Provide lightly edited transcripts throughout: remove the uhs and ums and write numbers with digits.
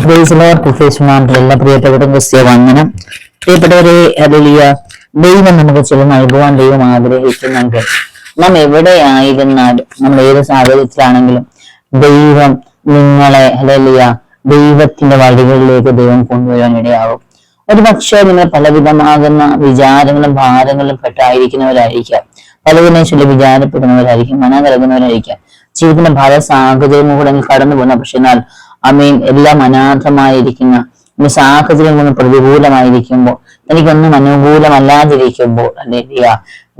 എല്ലാ പ്രിയപ്പെട്ടവരും ക്രിസ്ത്യ വന്ദനം. പ്രിയപ്പെട്ടവരെ, ഹല്ലേലൂയ. ദൈവം നമുക്ക് ചില നൽകുവാൻ ദൈവം ആഗ്രഹിക്കുന്നെങ്കിൽ നാം എവിടെയായിരുന്നാലും നമ്മൾ ഏത് സാഹചര്യത്തിലാണെങ്കിലും ദൈവം നിങ്ങളെ ഹല്ലേലൂയ ദൈവത്തിന്റെ വഴികളിലേക്ക് ദൈവം കൊണ്ടുവരാൻ ഇടയാകും. ഒരുപക്ഷെ നിങ്ങൾ പലവിധമാകുന്ന വിചാരങ്ങളും ഭാരങ്ങളും പെട്ടായിരിക്കുന്നവരായിരിക്കാം, പലതിനെ ചൊല്ലി വിചാരപ്പെടുന്നവരായിരിക്കും, മനം കലകുന്നവരായിരിക്കാം, ജീവിതത്തിന്റെ പല സാഹചര്യങ്ങളിലൂടെ കടന്നു പോകുന്ന. പക്ഷെ എന്നാൽ എല്ലാം അനാഥമായിരിക്കുന്ന സാഹചര്യം കൊണ്ട് പ്രതികൂലമായിരിക്കുമ്പോൾ, എനിക്കൊന്നും അനുകൂലമല്ലാതിരിക്കുമ്പോൾ ഹല്ലേലൂയ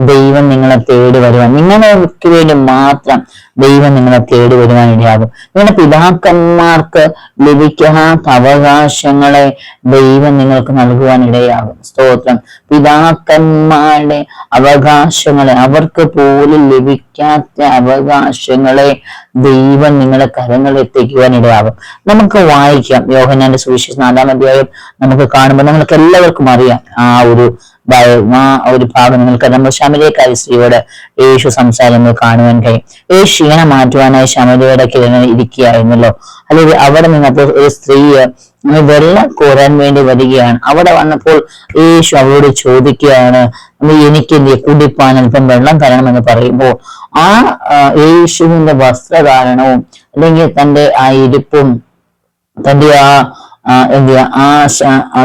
ദൈവം നിങ്ങളെ തേടി വരുവാൻ, നിങ്ങൾക്ക് വേണ്ടി മാത്രം ദൈവം നിങ്ങളെ തേടി വരുവാൻ ഇടയാകും. നിങ്ങളുടെ പിതാക്കന്മാർക്ക് ലഭിക്കാത്ത അവകാശങ്ങളെ ദൈവം നിങ്ങൾക്ക് നൽകുവാൻ ഇടയാകും. സ്തോത്രം. പിതാക്കന്മാരുടെ അവകാശങ്ങളെ, അവർക്ക് പോലും ലഭിക്കാത്ത അവകാശങ്ങളെ ദൈവം നിങ്ങളെ കരങ്ങളിൽ എത്തിക്കുവാൻ ഇടയാകും. നമുക്ക് വായിക്കാം യോഹന്നാന്റെ സുവിശേഷം 4-ാം അധ്യായം. നമുക്ക് കാണുമ്പോൾ നിങ്ങൾക്ക് എല്ലാവർക്കും അറിയാം ആ ഒരു ഭാഗം. നിങ്ങൾക്ക് നമ്മൾ ശമരിയക്കാരി സ്ത്രീയോട് യേശു സംസാരിക്കുന്നത് കാണുവാൻ കഴിയും. യേശു ക്ഷീണം മാറ്റുവാനായി ശമരിയയുടെ കിഴങ്ങിൽ ഇരിക്കുകയായിരുന്നല്ലോ. അല്ലെങ്കിൽ അവിടെ നിന്നപ്പോൾ ഒരു സ്ത്രീ വെള്ളം കോരാൻ വേണ്ടി വരികയാണ്. അവിടെ വന്നപ്പോൾ യേശു അവരോട് ചോദിക്കുകയാണ്, എനിക്ക് കുടിപ്പാൻ അല്പം വെള്ളം തരണമെന്ന് പറയുമ്പോൾ ആ യേശുവിന്റെ വസ്ത്രധാരണവും അല്ലെങ്കിൽ തന്റെ ആ ഇരിപ്പും തന്റെ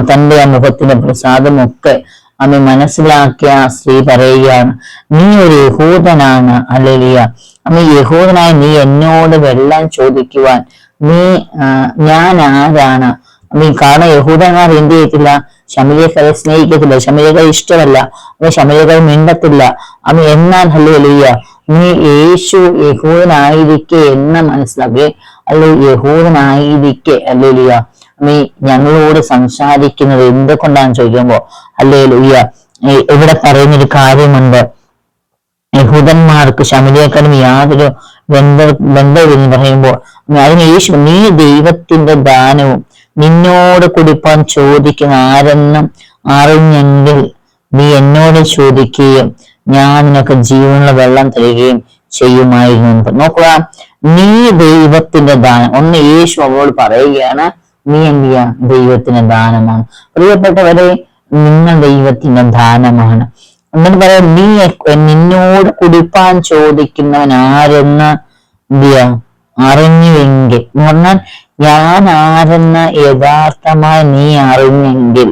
തന്റെ ആ മുഖത്തിന്റെ പ്രസാദമൊക്കെ അമ്മ മനസ്സിലാക്കിയ സ്ത്രീ പറയുകയാണ്, നീ ഒരു യഹൂദനാണ്. ഹല്ലേലൂയ. അമ്മ യഹൂദനായ നീ എന്നോട് വെള്ളം ചോദിക്കുവാൻ ഞാൻ ആരാണ്? കാരണം യഹൂദന്മാർ എന്ത് ചെയ്യത്തില്ല, ശമരിയക്കാരെ സ്നേഹിക്കത്തില്ല, ശമരിയക്കാരെ ഇഷ്ടമല്ല, ശമരിയക്കാരെ മിണ്ടത്തില്ല. എന്നാൽ ഹല്ലേലൂയ നീ യേശു യഹൂദനായിരിക്കെ എന്ന് മനസ്സിലാക്കി, അല്ലെ യഹൂദനായിരിക്കെ ഹല്ലേലൂയ നീ ഞങ്ങളോട് സംസാരിക്കുന്നത് എന്തുകൊണ്ടാന്ന് ചോദിക്കുമ്പോ ഹല്ലേലൂയ ഇവിടെ പറയുന്നൊരു കാര്യമുണ്ട്. യഹൂദന്മാർക്ക് ശമരിയക്കാരും യാതൊരു ബന്ധമില്ലെന്ന് പറയുമ്പോൾ അതിന് യേശു, നീ ദൈവത്തിന്റെ ദാനവും നിന്നോട് കുടിപ്പാൻ ചോദിക്കുന്ന ആരെന്നും അറിഞ്ഞെങ്കിൽ നീ എന്നോട് ചോദിക്കുകയും ഞാൻ നിനക്ക് ജീവനുള്ള വെള്ളം തരികയും ചെയ്യുമായിരുന്നു. നോക്കുക, നീ ദൈവത്തിന്റെ ദാനം. ഒന്ന് യേശു അവളോട് പറയുകയാണ്, നീ എന്ത് ചെയ്യാ, ദൈവത്തിന്റെ ദാനമാണ്. പ്രിയപ്പെട്ടവരെ, നിങ്ങൾ ദൈവത്തിന്റെ ദാനമാണ്. എന്നിട്ട് പറയാം, നീ നിന്നോട് കുടിപ്പാൻ ചോദിക്കുന്നവൻ ആരെന്ന് അറിഞ്ഞുവെങ്കിൽ, എന്ന് പറഞ്ഞാൽ ഞാൻ ആരെന്ന് യഥാർത്ഥമായി നീ അറിഞ്ഞെങ്കിൽ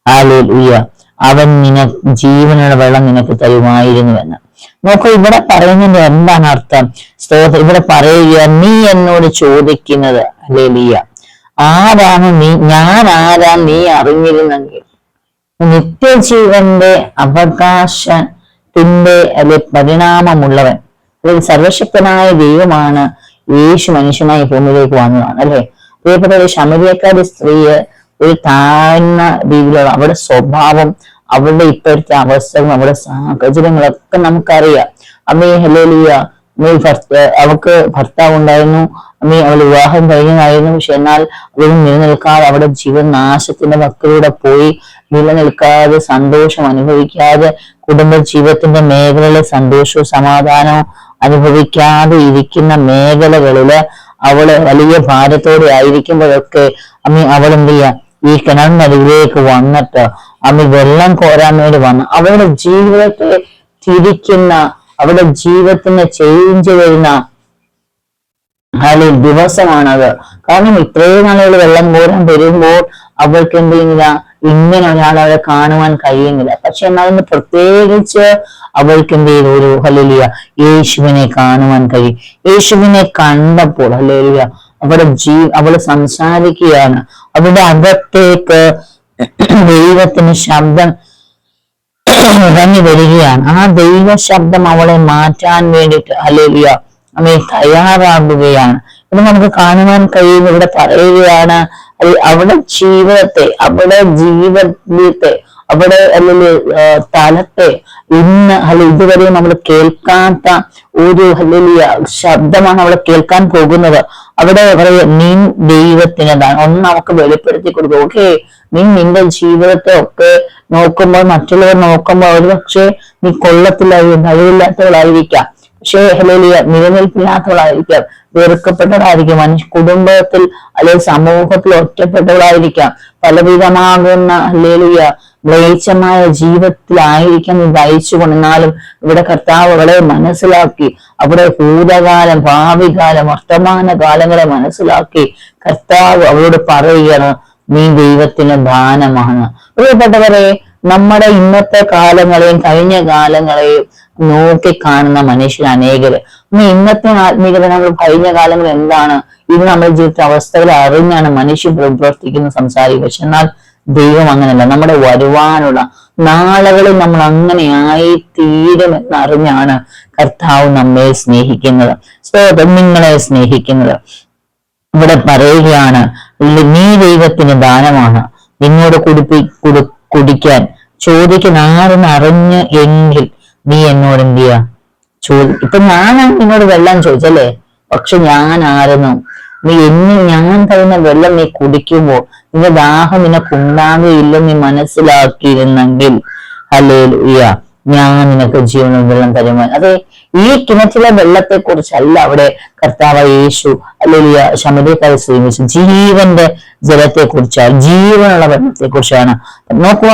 ഹല്ലേലൂയ അവൻ ജീവനുള്ള വെള്ളം നിനക്ക് തരുമായിരുന്നുവെന്ന്. നോക്കൂ, ഇവിടെ പറയുന്നതിന്റെ എന്താണ് അർത്ഥം? സ്തോത്രം. ഇവിടെ പറയുക, നീ എന്നോട് ചോദിക്കുന്നത് ഹല്ലേലൂയ ആരാണ് നീ, ഞാൻ ആരാണ് നീ അറിഞ്ഞിരുന്നെങ്കിൽ നിത്യജീവന്റെ അവകാശത്തിന്റെ പരിണാമമുള്ളവൻ, അതായത് സർവശക്തനായ ദൈവമാണ് യേശു മനുഷ്യനായി ഭൂമിയിലേക്ക് വന്നതാണ്. അല്ലെ പ്രിയപ്പെട്ട ശമരിയക്കാരി സ്ത്രീയെ ഒരു താഴ്ന്ന രീതിയിലുള്ള അവരുടെ സ്വഭാവം, അവരുടെ ഇപ്പോഴത്തെ അവസ്ഥകളും അവരുടെ സാഹചര്യങ്ങളൊക്കെ നമുക്കറിയാം. ഹല്ലേലൂയ അവൾക്ക് ഭർത്താവ് ഉണ്ടായിരുന്നു, അവൾ വിവാഹം കഴിഞ്ഞതായിരുന്നു. പക്ഷെ എന്നാൽ അതൊന്നും നിലനിൽക്കാതെ അവിടെ ജീവനാശത്തിന്റെ വക്കിലൂടെ പോയി, നിലനിൽക്കാതെ സന്തോഷം അനുഭവിക്കാതെ കുടുംബ ജീവിതത്തിന്റെ മേഖലയിലെ സന്തോഷവും സമാധാനവും അനുഭവിക്കാതെ ഇരിക്കുന്ന മേഖലകളില് അവള് വലിയ ഭാരത്തോടെ ആയിരിക്കുമ്പോഴൊക്കെ അവൾ എന്ത് ചെയ്യാ, ഈ കിണറിനരികിലേക്ക് വന്നിട്ട് വെള്ളം കോരാൻ വേണ്ടി വന്ന് അവളുടെ ജീവിതത്തെ തിരിക്കുന്ന, അവരുടെ ജീവിതത്തിന് ചേഞ്ച് വരുന്ന ദിവസമാണത്. കാരണം ഇത്രയും നാളുകൾ വെള്ളം കോരാൻ വരുമ്പോൾ അവൾക്ക് എന്തെങ്കിലും ഇങ്ങനെ ഒരാളെ കാണുവാൻ കഴിയുന്നില്ല. പക്ഷെ എന്നാലും പ്രത്യേകിച്ച് അവൾക്ക് എന്ത് ചെയ്തു, ഒരു ഹല്ലേലൂയ യേശുവിനെ കാണുവാൻ കഴിയും. യേശുവിനെ കണ്ടപ്പോൾ ഹല്ലേലൂയ അവള് സംസാരിക്കുകയാണ്. അവരുടെ അകത്തേക്ക് ദൈവത്തിന് ശബ്ദം ഇറങ്ങി വരികയാണ്. ആ ദൈവ ശബ്ദം അവളെ മാറ്റാൻ വേണ്ടിയിട്ട് ഹല്ലേലൂയ തയ്യാറാകുകയാണ്. ഇത് നമുക്ക് കാണുവാൻ കഴിയും. ഇവിടെ പറയുകയാണ്, അവിടെ ജീവിതത്തെ, അവിടെ അല്ലെങ്കിൽ തലത്തെ ഇതുവരെ നമ്മൾ കേൾക്കാത്ത ഒരു ഹല്ലേലൂയ ശബ്ദമാണ് അവിടെ കേൾക്കാൻ പോകുന്നത്. അവിടെ പറയുക, നീ ദൈവത്തിനതാണ്. ഒന്ന് നമുക്ക് വെളിപ്പെടുത്തി കൊടുക്കും. ഓക്കെ, നീ നിന്റെ ജീവിതത്തെ ഒക്കെ നോക്കുമ്പോൾ, മറ്റുള്ളവർ നോക്കുമ്പോൾ ഒരു പക്ഷേ നീ കൊള്ളത്തിലായി കഴിവില്ലാത്തവളായിരിക്കാം, പക്ഷേ ഹല്ലേലൂയ നിലനിൽപ്പില്ലാത്തവളായിരിക്കാം. വെറുക്കപ്പെട്ടവരായിരിക്കാം, കുടുംബത്തിൽ അല്ലെങ്കിൽ സമൂഹത്തിൽ ഒറ്റപ്പെട്ടവരായിരിക്കാം, പലവിധമാകുന്ന ഹല്ലേലൂയ മ്ലേച്ഛമായ ജീവിതത്തിലായിരിക്കാം നീ നയിച്ചു കൊണ്ടെന്നാലും ഇവിടെ കർത്താവ് അവളെ മനസ്സിലാക്കി, അവിടെ ഭൂതകാലം, ഭാവി കാലം, വർത്തമാന കാലങ്ങളെ മനസ്സിലാക്കി കർത്താവ് അവളോട് പറയുകയാണ്, നീ ദൈവത്തിന് ദാനമാണ്. പ്രിയപ്പെട്ടവരെ, നമ്മുടെ ഇന്നത്തെ കാലങ്ങളെയും കഴിഞ്ഞ കാലങ്ങളെയും നോക്കിക്കാണുന്ന മനുഷ്യർ അനേകര്. ഇന്നത്തെ ആത്മീയത നമ്മൾ കഴിഞ്ഞ കാലങ്ങൾ എന്താണ്, ഇത് നമ്മുടെ ജീവിതത്തിലെ അവസ്ഥകൾ അറിഞ്ഞാണ് മനുഷ്യൻ പ്രവർത്തിക്കുന്ന സംസാരിക്കുക. പക്ഷെ എന്നാൽ ദൈവം അങ്ങനെയല്ല. നമ്മുടെ വരുവാനുള്ള നാളുകളിൽ നമ്മൾ അങ്ങനെയായി തീരുമെന്ന് അറിഞ്ഞാണ് കർത്താവ് നമ്മെ സ്നേഹിക്കുന്നത്, നിങ്ങളെ സ്നേഹിക്കുന്നത്. ഇവിടെ പറയുകയാണ്, നീ ദൈവത്തിന് ദാനമാണ്, നിന്നോട് കുടിക്കാൻ ചോദിക്കുന്ന ആരെന്ന് അറിഞ്ഞ് എങ്കിൽ നീ എന്നോട് എന്ത് ചെയ്യാ ഇപ്പൊ ഞാനാണ് നിന്നോട് വെള്ളം ചോദിച്ചല്ലേ, പക്ഷെ ഞാൻ ആരെന്നും ഞാൻ തരുന്ന വെള്ളം നീ കുടിക്കുമ്പോൾ നിന്റെ ദാഹം നിനക്കുണ്ടാകുകയില്ലെന്ന് നീ മനസ്സിലാക്കിയിരുന്നെങ്കിൽ ഹല്ലേലൂയ ഞാൻ നിനക്ക് ജീവനുള്ള വെള്ളം തരുവാൻ. അതെ, ഈ കിണറ്റിലെ വെള്ളത്തെ കുറിച്ചല്ല അവിടെ കർത്താവ് യേശു ഹല്ലേലൂയ ശമരിയക്കാരെ ശ്രമിച്ചു, ജീവന്റെ ജലത്തെ കുറിച്ചാണ്, ജീവനുള്ള വെള്ളത്തെ കുറിച്ചാണ്. നോക്കുക,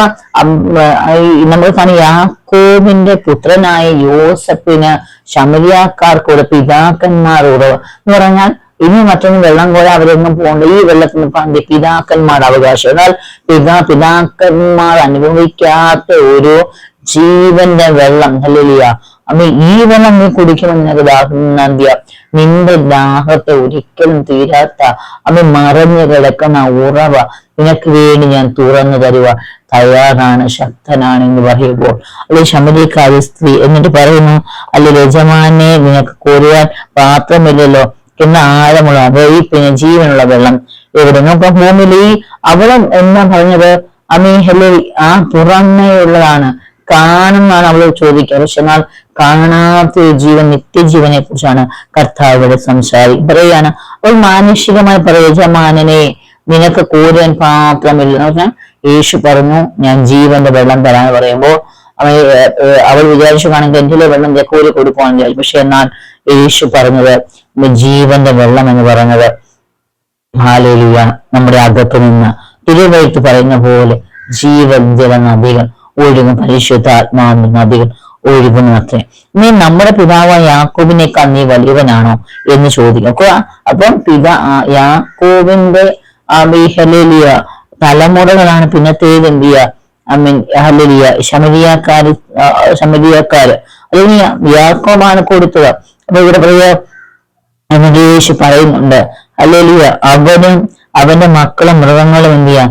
നമ്മൾ കാണും യാക്കോബിന്റെ പുത്രനായ യോസഫിന് ശമരിയക്കാർക്കോട് പിതാക്കന്മാരോട് എന്ന് പറഞ്ഞാൽ ഇനി മറ്റൊന്നും വെള്ളം കോരാൻ അവരൊന്നും പോകണ്ട, ഈ വെള്ളത്തിന് പണ്ട് പിതാക്കന്മാരുടെ അവകാശം. എന്നാൽ പിതാക്കന്മാർ അനുഭവിക്കാത്ത ഒരു ജീവന്റെ വെള്ളം ഹല്ലേലൂയ. അമ്മ ഈ വെള്ളം നീ കുടിക്കുമ്പോൾ നിനക്ക് ദാഹം നിന്റെ ദാഹത്തെ ഒരിക്കലും തീരാത്ത മറഞ്ഞു കിടക്കുന്ന ഉറവ നിനക്ക് വേണ്ടി ഞാൻ തുറന്നു തരുക തയ്യാറാണ്, ശക്തനാണ് എന്ന് പറയുമ്പോൾ അല്ലെ ശമരിയക്കാരി സ്ത്രീ എന്നിട്ട് പറയുന്നു, അല്ലെ യജമാനെ നിനക്ക് കോരുവാൻ പാത്രമില്ലല്ലോ എന്ന ആഴമുള്ള ഈ പിന്നെ ജീവനുള്ള വെള്ളം എവിടെ നോക്കാം ഭൂമിയിൽ. ഈ അവളും എന്നാ പറഞ്ഞത് ആ പുറമേയുള്ളതാണ്, കാണുന്നതാണ് അവൾ ചോദിക്കുക. പക്ഷെ എന്നാൽ കാണാത്ത ജീവൻ, നിത്യജീവനെ കുറിച്ചാണ് കർത്താവ് ഇവിടെ പറയുകയാണ്. അവൾ മാനുഷികമായി പറയും, യജമാനനെ നിനക്ക് കോരാൻ പാത്രമില്ല എന്ന് പറഞ്ഞാൽ യേശു പറഞ്ഞു ഞാൻ ജീവന്റെ വെള്ളം തരാന്ന് പറയുമ്പോൾ അവൾ വിചാരിച്ചു കാണുമ്പോൾ എന്തിലെ വെള്ളം കോരി കൊടുക്കുവാന്ന് വിചാരിച്ചു. പക്ഷെ എന്നാൽ യേശു പറഞ്ഞത് ജീവന്റെ വെള്ളം എന്ന് പറഞ്ഞത് ഹല്ലേലൂയ നമ്മുടെ അകത്തു നിന്ന് തിരുവെഴുത്ത് പറയുന്ന പോലെ ജീവജല നദികൾ ഒഴുകും, പരിശുദ്ധാത്മാവിന്റെ നദികൾ ഒഴുകുന്നു അത്രേ. നീ നമ്മുടെ പിതാവായ യാക്കോബിനേക്കാൾ നീ വലിയവനാണോ എന്ന് ചോദിക്കുക. അപ്പം യാക്കോബിന്റെ ഹല്ലേലൂയ തലമുറകളാണ് പിന്നത്തേത് എന്ത് ചെയ്യുക ഹല്ലേലൂയ ശമരിയക്കാര് അല്ലെങ്കിൽ യാക്കോബാണ് കൊടുത്തത്. അപ്പൊ ഇവിടെ പറയുക യേശു പറയുന്നുണ്ട് ഹല്ലേലൂയ അവനും അവന്റെ മക്കളും മൃഗങ്ങളും എന്ത് ചെയ്യാം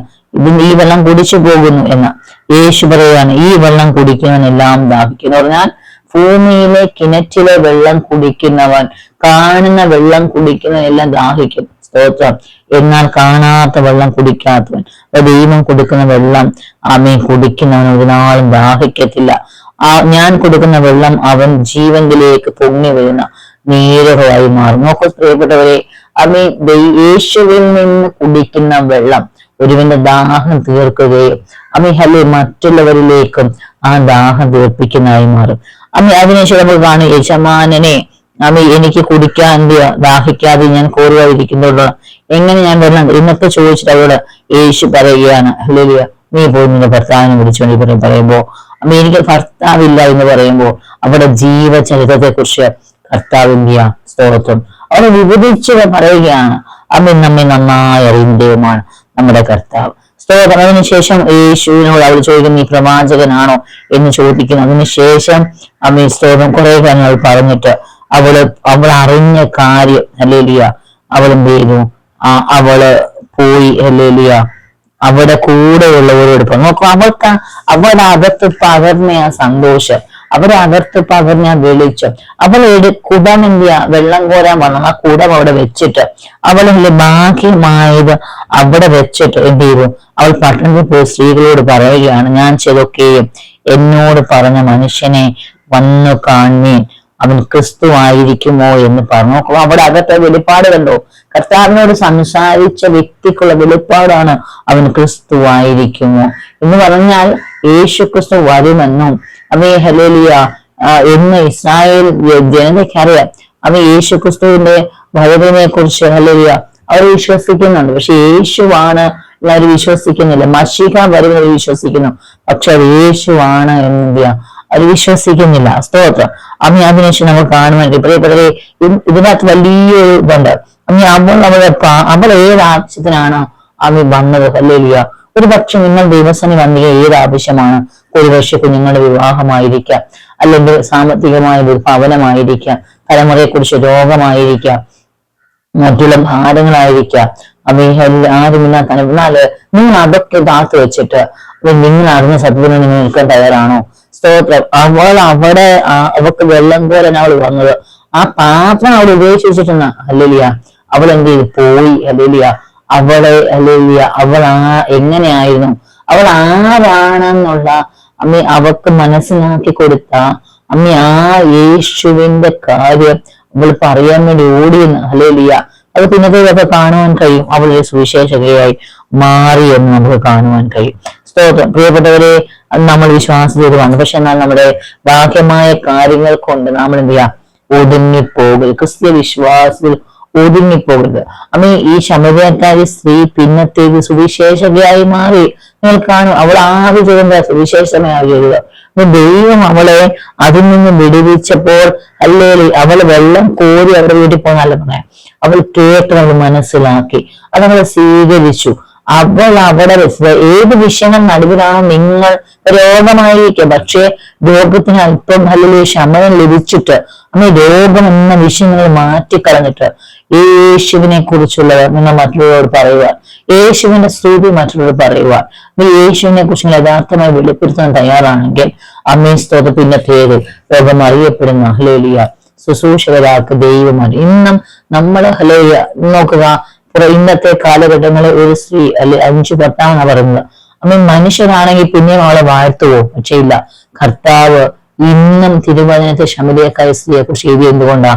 ഈ വെള്ളം കുടിച്ചു പോകുന്നു എന്ന് യേശു പറയുകയാണ്. ഈ വെള്ളം കുടിക്കുന്നവനെല്ലാം ദാഹിക്കും എന്ന് പറഞ്ഞാൽ ഭൂമിയിലെ കിണറ്റിലെ വെള്ളം കുടിക്കുന്നവൻ, കാണുന്ന വെള്ളം കുടിക്കുന്നവനെല്ലാം ദാഹിക്കും, സ്തോത്രം. എന്നാൽ കാണാത്ത വെള്ളം കുടിക്കാത്തവൻ, ദൈവം കൊടുക്കുന്ന വെള്ളം കുടിക്കുന്നവൻ ഒരു നാളും ദാഹിക്കത്തില്ല. ഞാൻ കൊടുക്കുന്ന വെള്ളം അവൻ ജീവനിലേക്ക് പൊങ്ങി വരുന്ന നീരുറവായി മാറും. നോക്കൂ പ്രിയപ്പെട്ടവരെ, യേശുവിൽ നിന്ന് കുടിക്കുന്ന വെള്ളം ഒരുവന്റെ ദാഹം തീർക്കുകയും മറ്റുള്ളവരിലേക്കും ആ ദാഹം തീർപ്പിക്കുന്നതായി മാറും. അതിനുശേഷം നമ്മൾ കാണും, യജമാനനെ എനിക്ക് കുടിക്കാൻ ദാഹിക്കാതെ ഞാൻ കോരുവായിരിക്കുന്നുള്ളൂ, എങ്ങനെ ഞാൻ വെള്ളം ഇന്നത്തെ ചോദിച്ചിട്ട് അവളോട് യേശു പറയുകയാണ് ഹല്ലേലൂയ നീ പോയി നിന്റെ ഭർത്താവിനെ വിളിച്ചുകൊണ്ട് പറയുമ്പോ എനിക്ക് ഭർത്താവില്ല എന്ന് പറയുമ്പോൾ അവിടെ ജീവചരിത്രത്തെ കുറിച്ച് കർത്താവിന്റെ സ്തോത്രം അവരെ വിവരിച്ച് പറയുകയാണ്. നമ്മെ നന്നായി അറിയുന്ന ദൈവമാണ് നമ്മുടെ കർത്താവ്, സ്തോത്രം. അതിനുശേഷം യേശുവിനോട് അവൾ ചോദിക്കുന്നു നീ പ്രവാചകനാണോ എന്ന് ചോദിക്കുന്നു. അതിനുശേഷം സ്തോത്രം കുറെ കാര്യങ്ങൾ പറഞ്ഞിട്ട് അവൾ അറിഞ്ഞ കാര്യം ഹല്ലേലൂയ അവൾ എന്ത് ചെയ്തു, അവള് പോയി ഹല്ലേലൂയ അവിടെ കൂടെയുള്ളവരോട് നോക്കും. അവളുടെ അകത്ത് പകർന്ന ആ സന്തോഷം, അവരെ അകത്ത് പകർന്ന വെളിച്ചം, അവൾ കുടം എന്ത് വെള്ളം കോരാൻ വന്നു, ആ കുടം അവിടെ വെച്ചിട്ട് അവൾ ഭാഗ്യമായത് അവിടെ വെച്ചിട്ട് എന്ത് ചെയ്തു, അവൾ പട്ടണത്തിൽ പോയി സ്ത്രീകളോട് പറയുകയാണ് ഞാൻ ചെയ്തൊക്കെയും എന്നോട് പറഞ്ഞ മനുഷ്യനെ വന്നു കാണുന്നേൻ, അവൻ ക്രിസ്തു ആയിരിക്കുമോ എന്ന് പറഞ്ഞു. നോക്കുക അവിടെ അകത്തെ വെളിപ്പാട് കണ്ടോ, കർത്താവിനോട് സംസാരിച്ച വ്യക്തിക്കുള്ള വെളിപ്പാടാണ് അവൻ ക്രിസ്തു ആയിരിക്കുമോ എന്ന് പറഞ്ഞാൽ യേശു ക്രിസ്തു വരുമെന്നും ഹല്ലേലൂയ എന്ന് ഇസ്രായേൽ ജനതയ്ക്കറിയാം. യേശു ക്രിസ്തുവിന്റെ വയറിനെ കുറിച്ച് ഹല്ലേലൂയ അവർ വിശ്വസിക്കുന്നുണ്ട്. പക്ഷെ യേശുവാണ് എല്ലാവരും വിശ്വസിക്കുന്നില്ല. മശീഹ വരുന്നത് വിശ്വസിക്കുന്നു, പക്ഷെ അത് യേശുവാണ് എന്ന് അവർ വിശ്വസിക്കുന്നില്ല. സ്തോത്രം. അമ്മ അതിനുശേഷം നമ്മൾ കാണുവാൻ പ്രിയപ്പെട്ടവരെ ഇതിനകത്ത് വലിയൊരു ഇതുണ്ട്. അവൾ ഏത് ആവശ്യത്തിനാണ് അമ്മ വന്നത്? ഹല്ലേലൂയ. ഒരു പക്ഷെ നിങ്ങൾ ദിവസത്തിന് വന്നിയ ഏത് ആവശ്യമാണ്? ഒരുപക്ഷെ കുഞ്ഞുങ്ങളുടെ വിവാഹമായിരിക്കാം, അല്ലെങ്കിൽ സാമ്പത്തികമായ ഭവനമായിരിക്കാം, തലമുറയെ കുറിച്ച് രോഗമായിരിക്കാം, മറ്റുള്ള ഭാരങ്ങളായിരിക്കാം. ആരുമില്ലാത്ത എന്നാല് നിങ്ങൾ അതൊക്കെ കാത്തു വെച്ചിട്ട് നിങ്ങൾ അറിഞ്ഞ സത്യത്തിന് നിങ്ങൾ നിൽക്കാൻ തയ്യാറാണോ? സ്തോത്രം. അവിടെ അവൾക്ക് വെള്ളം കോരാൻ അവൾ വന്നത്, ആ പാത്രം അവൾ ഉപേക്ഷിച്ചിട്ടുന്ന ഹല്ലേലൂയ അവൾ എന്ത് ചെയ്തു? പോയി. ഹല്ലേലൂയ ഹല്ലേലൂയ അവൾ എങ്ങനെയായിരുന്നു, അവൾ ആരാണെന്നുള്ള അവൾക്ക് മനസ്സിലാക്കി കൊടുത്ത ആ യേശുവിന്റെ കാര്യം അവൾ പറയാൻ വേണ്ടി ഓടിയെന്ന്. ഹല്ലേലൂയ. അത് പിന്നത്തേതൊക്കെ കാണുവാൻ കഴിയും. അവൾ ഒരു സുവിശേഷകയായി മാറി എന്ന് നമുക്ക് കാണുവാൻ കഴിയും. സ്തോത്രം. പ്രിയപ്പെട്ടവരെ, നമ്മൾ വിശ്വാസത്തോട് വന്നു. പക്ഷെ എന്നാൽ നമ്മുടെ ബാഹ്യമായ കാര്യങ്ങൾ കൊണ്ട് നമ്മൾ എന്ത് ചെയ്യാം? ഒതുങ്ങിപ്പോകരുത്. ക്രിസ്ത്യ വിശ്വാസത്തിൽ ഒതുങ്ങിപ്പോകരുത്. ഈ ശമരിയക്കാരി സ്ത്രീ പിന്നത്തേക്ക് സുവിശേഷകയായി മാറി. നിങ്ങൾ കാണും, അവൾ ആദ്യ ചെയ്ത സുവിശേഷമയാണ് ചെയ്തത്. ദൈവം അവളെ അതിൽ നിന്ന് വിടുവിച്ചപ്പോൾ അല്ലെങ്കിൽ അവൾ വെള്ളം കോരി അവരുടെ വീട്ടിൽ പോകുന്നല്ല പറയാം. അവൾ കേട്ട്, അവൾ മനസ്സിലാക്കി, അതവൾ സ്വീകരിച്ചു. അവൾ അവിടെ ഏത് വിഷയങ്ങൾ നടുവിലാണോ നിങ്ങൾ രോഗമായിരിക്കും, പക്ഷേ രോഗത്തിന് അല്പം ഹല്ലേലൂയ ശമനം ലഭിച്ചിട്ട് രോഗം എന്ന വിഷയങ്ങൾ മാറ്റിക്കളഞ്ഞിട്ട് യേശുവിനെ കുറിച്ചുള്ളവർ നിങ്ങൾ മറ്റുള്ളവരോട് പറയുക, യേശുവിന്റെ സ്തുതി മറ്റുള്ളവർ പറയുക. യേശുവിനെ കുറിച്ച് യഥാർത്ഥമായി വെളിപ്പെടുത്താൻ തയ്യാറാണെങ്കിൽ സ്തോത്രം പിന്നത്തേത് രോഗം അറിയപ്പെടുന്ന ഹല്ലേലൂയ ശുശ്രൂഷകരാക്ക് ദൈവമാണ്. ഇന്നും നമ്മൾ ഹല്ലേലൂയ നോക്കുക, ഇന്നത്തെ കാലഘട്ടങ്ങളിൽ ഒരു സ്ത്രീ അല്ലെ 5 ഭർത്താവാണ് പറയുന്നത്. മനുഷ്യരാണെങ്കിൽ പിന്നെയും അവളെ വാഴ്ത്തുവോ? പക്ഷേ ഇല്ല. കർത്താവ് ഇന്നും തിരുവചനത്തെ ശമരിയക്കായ സ്ത്രീയെ കുറിച്ച് എഴുതി. എന്തുകൊണ്ടാ?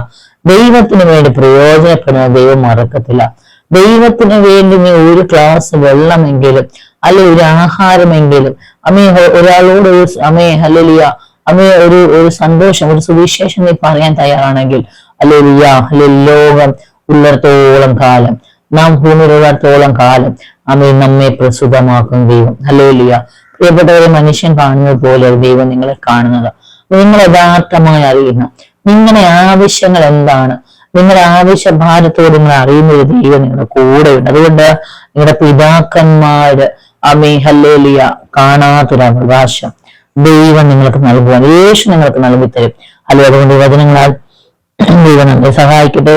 ദൈവത്തിന് വേണ്ടി പ്രയോജനപ്പെടുന്ന ദൈവം മറക്കത്തില്ല. ദൈവത്തിന് വേണ്ടി നീ ഒരു ഗ്ലാസ് വെള്ളമെങ്കിലും അല്ലെ ഒരു ആഹാരമെങ്കിലും ഒരാളോട് ഹല്ലേലൂയ ഒരു സന്തോഷം, ഒരു സുവിശേഷം നീ പറയാൻ തയ്യാറാണെങ്കിൽ ഹല്ലേലൂയ ലോകം ഉള്ളിടത്തോളം കാലം, നാം ഭൂമിയിലുള്ളിടത്തോളം കാലം നമ്മെ പ്രസുതമാക്കും ദൈവം. ഹല്ലേലൂയ. പ്രിയപ്പെട്ടവരെ, മനുഷ്യൻ കാണുന്നത് പോലെ ദൈവം നിങ്ങളെ കാണുന്നത്. നിങ്ങൾ യഥാർത്ഥമായി അറിയുന്ന നിങ്ങളുടെ ആവശ്യങ്ങൾ എന്താണ്, നിങ്ങളുടെ ആവശ്യഭാരത്തോട് നിങ്ങൾ അറിയുന്ന ഒരു ദൈവം നിങ്ങളുടെ കൂടെയുണ്ട്. അതുകൊണ്ട് നിങ്ങളുടെ പിതാക്കന്മാര് ഹല്ലേലൂയ കാണാത്തൊരു അവകാശം ദൈവം നിങ്ങൾക്ക് നൽകുവാൻ യേശു നിങ്ങൾക്ക് നൽകി തരും. അല്ലെ അതുകൊണ്ട് വചനങ്ങളാൽ ദൈവം നമ്മെ സഹായിക്കട്ടെ.